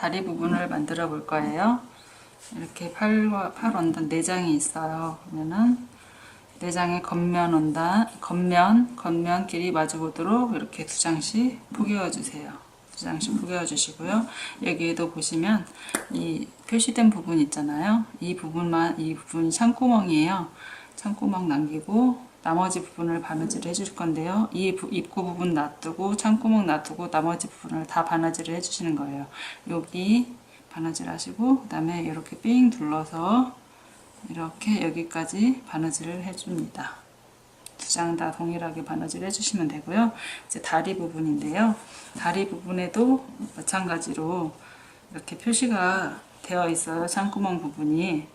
다리 부분을 만들어 볼 거예요. 이렇게 팔 원단 4장이 있어요. 그러면은 4장의 겉면 길이 마주보도록 이렇게 2장씩 포개어 주세요. 2장씩 포개어 주시고요. 여기에도 보시면 이 표시된 부분 있잖아요. 이 부분이 창구멍이에요. 창구멍 남기고 나머지 부분을 바느질을 해줄 건데요. 이 입구 부분 놔두고 창구멍 놔두고 나머지 부분을 다 바느질을 해주시는 거예요. 여기 바느질 하시고 그 다음에 이렇게 삥 둘러서 이렇게 여기까지 바느질을 해줍니다. 2장 다 동일하게 바느질 해주시면 되고요. 이제 다리 부분인데요. 다리 부분에도 마찬가지로 이렇게 표시가 되어 있어요. 창구멍 부분이.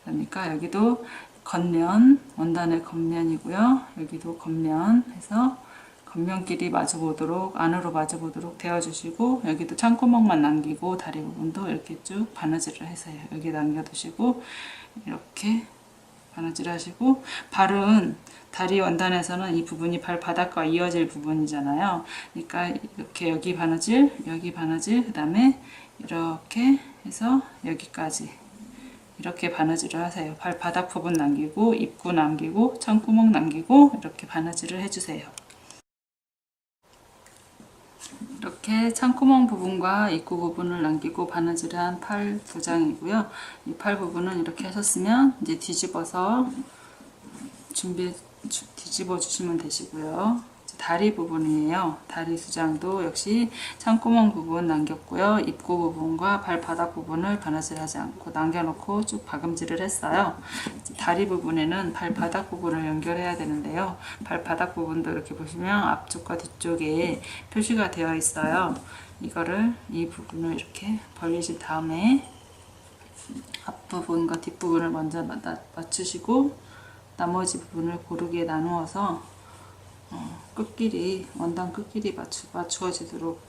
그러니까 여기도 겉면, 원단의 겉면이고요. 여기도 겉면 해서 겉면끼리 마주보도록, 안으로 마주보도록 되어주시고, 여기도 창구멍만 남기고, 다리 부분도 이렇게 쭉 바느질을 해서요. 여기 남겨두시고, 이렇게 바느질 하시고, 발은 다리 원단에서는 이 부분이 발바닥과 이어질 부분이잖아요. 그러니까 이렇게 여기 바느질, 그 다음에 이렇게 해서 여기까지 이렇게 바느질을 하세요. 발바닥 부분 남기고 입구 남기고 창구멍 남기고 이렇게 바느질을 해주세요. 이렇게 창구멍 부분과 입구 부분을 남기고 바느질을 한 팔 2장이고요. 이 팔 부분은 이렇게 하셨으면 이제 뒤집어서 뒤집어 주시면 되시고요. 다리 부분이에요. 다리 2장도 역시 창구멍 부분 남겼고요. 입구 부분과 발바닥 부분을 바느질하지 않고 남겨놓고 쭉 박음질을 했어요. 다리 부분에는 발바닥 부분을 연결해야 되는데요. 발바닥 부분도 이렇게 보시면 앞쪽과 뒤쪽에 표시가 되어 있어요. 이 부분을 이렇게 벌리신 다음에 앞부분과 뒷부분을 먼저 맞추시고 나머지 부분을 고르게 나누어서 원단 끝끼리 맞추어지도록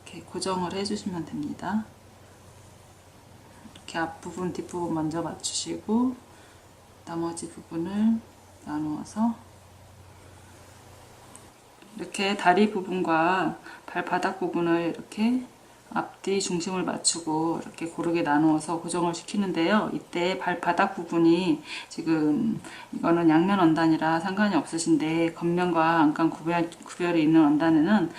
이렇게 고정을 해주시면 됩니다. 이렇게 앞부분, 뒷부분 먼저 맞추시고 나머지 부분을 나누어서 이렇게 다리 부분과 발바닥 부분을 이렇게 앞뒤 중심을 맞추고 이렇게 고르게 나누어서 고정을 시키는데요. 이때 발바닥 부분이 지금 이거는 양면 원단이라 상관이 없으신데 겉면과 안감 구별이 있는 원단에는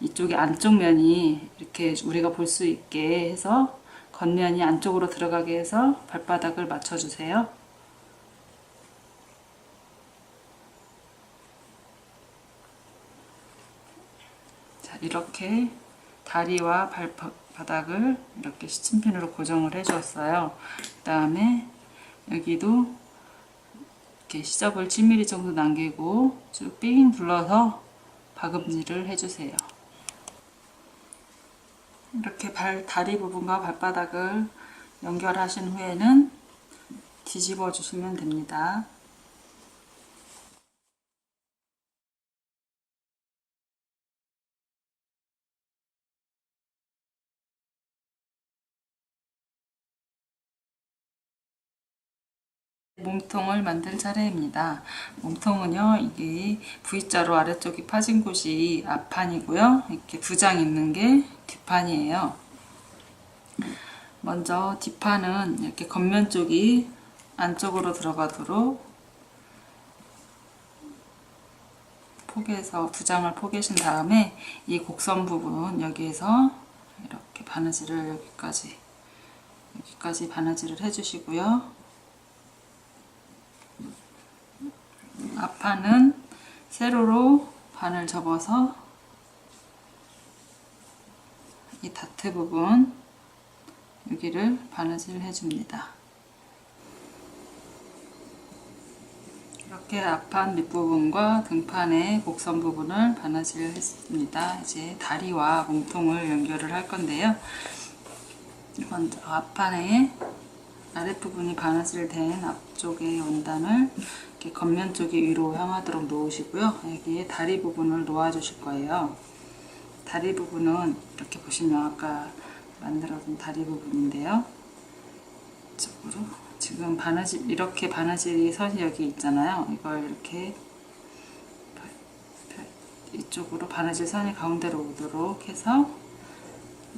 이쪽이 안쪽 면이 이렇게 우리가 볼 수 있게 해서 겉면이 안쪽으로 들어가게 해서 발바닥을 맞춰주세요. 자, 이렇게 다리와 발바닥을 이렇게 시침핀으로 고정을 해 주었어요. 그 다음에 여기도 이렇게 시접을 7mm 정도 남기고 쭉 삥 둘러서 박음질을 해주세요. 이렇게 다리 부분과 발바닥을 연결하신 후에는 뒤집어 주시면 됩니다. 몸통을 만들 차례입니다. 몸통은요, 이게 V자로 아래쪽이 파진 곳이 앞판이고요. 이렇게 2장 있는 게 뒷판이에요. 먼저 뒷판은 이렇게 겉면 쪽이 안쪽으로 들어가도록 포개서 2장을 포개신 다음에 이 곡선 부분 여기에서 이렇게 바느질을 여기까지 바느질을 해주시고요. 앞판은 세로로 반을 접어서 이 다트 부분 여기를 바느질 해줍니다. 이렇게 앞판 밑부분과 등판의 곡선 부분을 바느질 했습니다. 이제 다리와 몸통을 연결을 할 건데요. 먼저 앞판에 아랫부분이 바느질된 앞쪽의 원단을 이렇게 겉면 쪽이 위로 향하도록 놓으시고요. 여기에 다리 부분을 놓아 주실 거예요. 다리 부분은 이렇게 보시면 아까 만들어둔 다리 부분인데요. 이쪽으로 지금 이렇게 바느질이 선이 여기 있잖아요. 이걸 이렇게 이쪽으로 바느질 선이 가운데로 오도록 해서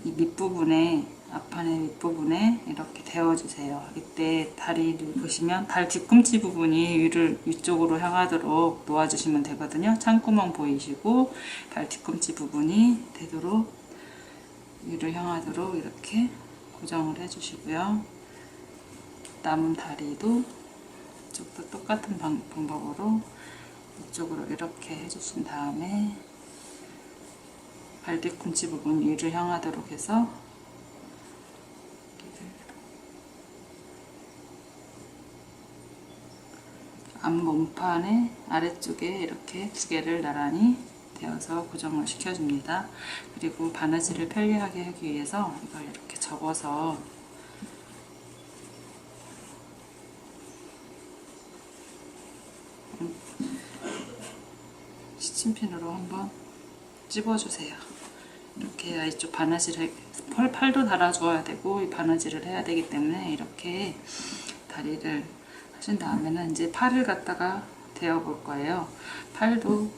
이 밑부분에, 앞판의 밑부분에 이렇게 대어주세요. 이때 다리를 보시면 발 뒤꿈치 부분이 위쪽으로 향하도록 놓아주시면 되거든요. 창구멍 보이시고 발 뒤꿈치 부분이 되도록 위를 향하도록 이렇게 고정을 해주시고요. 남은 다리도 이쪽도 똑같은 방법으로 이쪽으로 이렇게 해주신 다음에 발 뒤꿈치 부분 위를 향하도록 해서 앞 몸판의 아래쪽에 이렇게 두 개를 나란히 대어서 고정을 시켜줍니다. 그리고 바느질을 편리하게 하기 위해서 이걸 이렇게 접어서 시침핀으로 한번 찝어주세요. 이렇게 이쪽 바느질을 팔도 달아줘야 되고 이 바느질을 해야 되기 때문에 이렇게 다리를 하신 다음에는 이제 팔을 갖다가 대어 볼 거예요. 팔도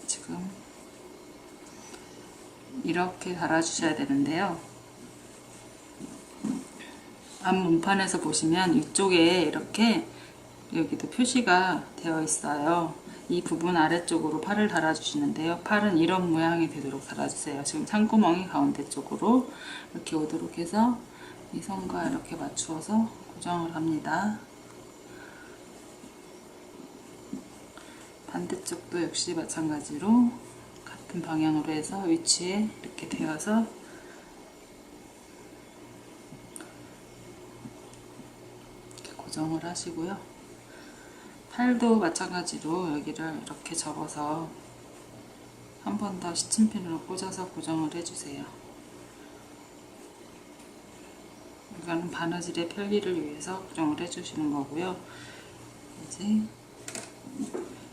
지금 이렇게 달아주셔야 되는데요. 앞 몸판에서 보시면 이쪽에 이렇게 여기도 표시가 되어 있어요. 이 부분 아래쪽으로 팔을 달아주시는데요. 팔은 이런 모양이 되도록 달아주세요. 지금 창구멍이 가운데 쪽으로 이렇게 오도록 해서 이 선과 이렇게 맞추어서 고정을 합니다. 반대쪽도 역시 마찬가지로 같은 방향으로 해서 위치에 이렇게 대어서 이렇게 고정을 하시고요. 팔도 마찬가지로 여기를 이렇게 접어서 한 번 더 시침핀으로 꽂아서 고정을 해주세요. 이거는 바느질의 편리를 위해서 고정을 해주시는 거고요. 이제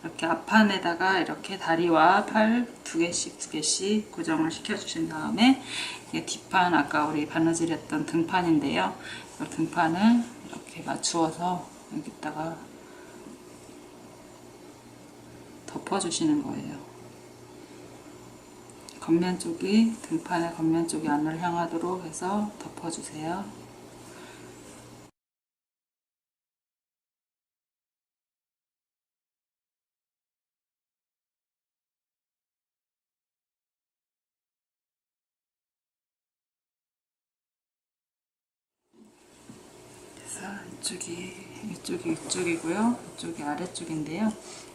이렇게 앞판에다가 이렇게 다리와 팔 두 개씩 고정을 시켜주신 다음에 뒷판, 아까 우리 바느질했던 등판인데요. 이 등판을 이렇게 맞추어서 여기다가 덮어주시는 거예요. 겉면 쪽이, 등판의 겉면 쪽이 안을 향하도록 해서 덮어주세요. 이쪽이 위쪽이고요. 이쪽이 아래쪽인데요.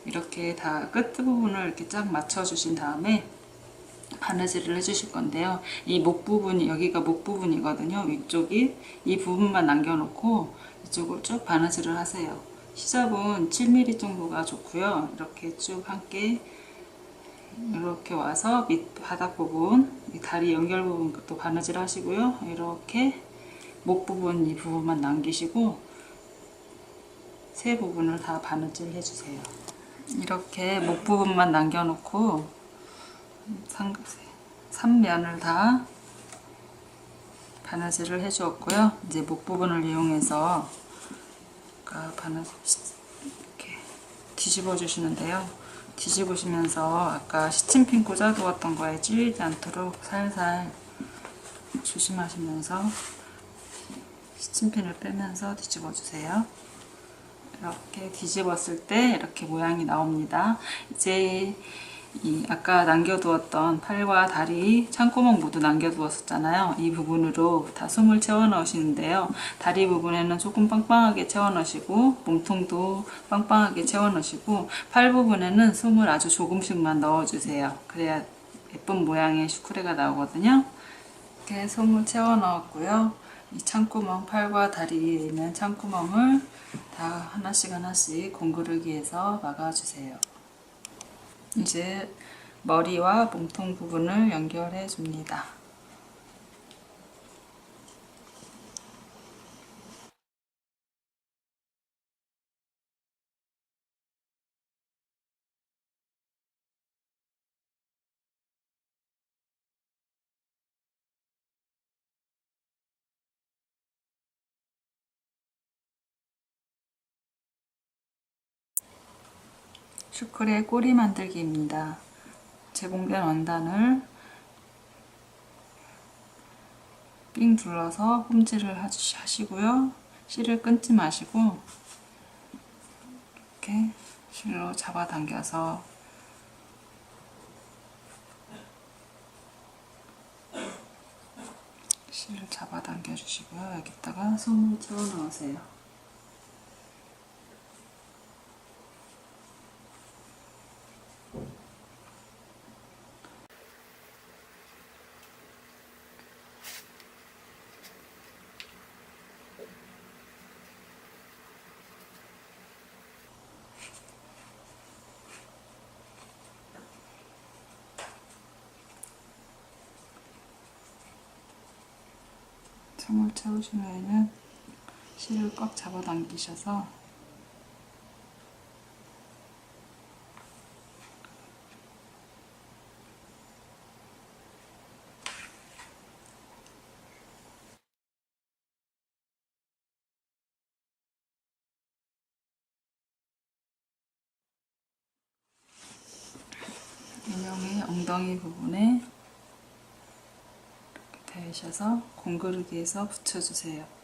이렇게 다 끝부분을 이렇게 쫙 맞춰주신 다음에 바느질을 해주실 건데요. 이 목 부분이, 여기가 목 부분이거든요. 위쪽이 이 부분만 남겨놓고 이쪽을 쭉 바느질을 하세요. 시접은 7mm 정도가 좋고요. 이렇게 쭉 함께 이렇게 와서 밑 바닥 부분, 다리 연결 부분도 바느질 하시고요. 이렇게 목 부분 이 부분만 남기시고 세 부분을 다 바느질 해주세요. 이렇게 목 부분만 남겨놓고 3면을 다 바느질을 해주었고요. 이제 목 부분을 이용해서 바느질 이렇게 뒤집어 주시는데요. 뒤집으시면서 아까 시침핀 꽂아두었던 거에 찔리지 않도록 살살 조심하시면서 시침핀을 빼면서 뒤집어 주세요. 이렇게 뒤집었을 때 이렇게 모양이 나옵니다. 이제 아까 남겨두었던 팔과 다리, 창구멍 모두 남겨두었었잖아요. 이 부분으로 다 솜을 채워 넣으시는데요. 다리 부분에는 조금 빵빵하게 채워 넣으시고 몸통도 빵빵하게 채워 넣으시고 팔 부분에는 솜을 아주 조금씩만 넣어주세요. 그래야 예쁜 모양의 슈크레가 나오거든요. 이렇게 솜을 채워 넣었고요. 이 창구멍, 팔과 다리에 있는 창구멍을 다 하나씩 공구르기에서 막아주세요. 이제 머리와 몸통 부분을 연결해 줍니다. 슈크레 꼬리 만들기입니다. 제공된 원단을 삥 둘러서 홈질을 하시고요. 실을 끊지 마시고 이렇게 실로 잡아당겨서 실을 잡아당겨 주시고요. 여기다가 솜을 채워 넣으세요. 솜을 채우신 후에는 실을 꽉 잡아당기셔서 인형의 엉덩이 부분에 이렇게 대셔서 공그르기에서 붙여주세요.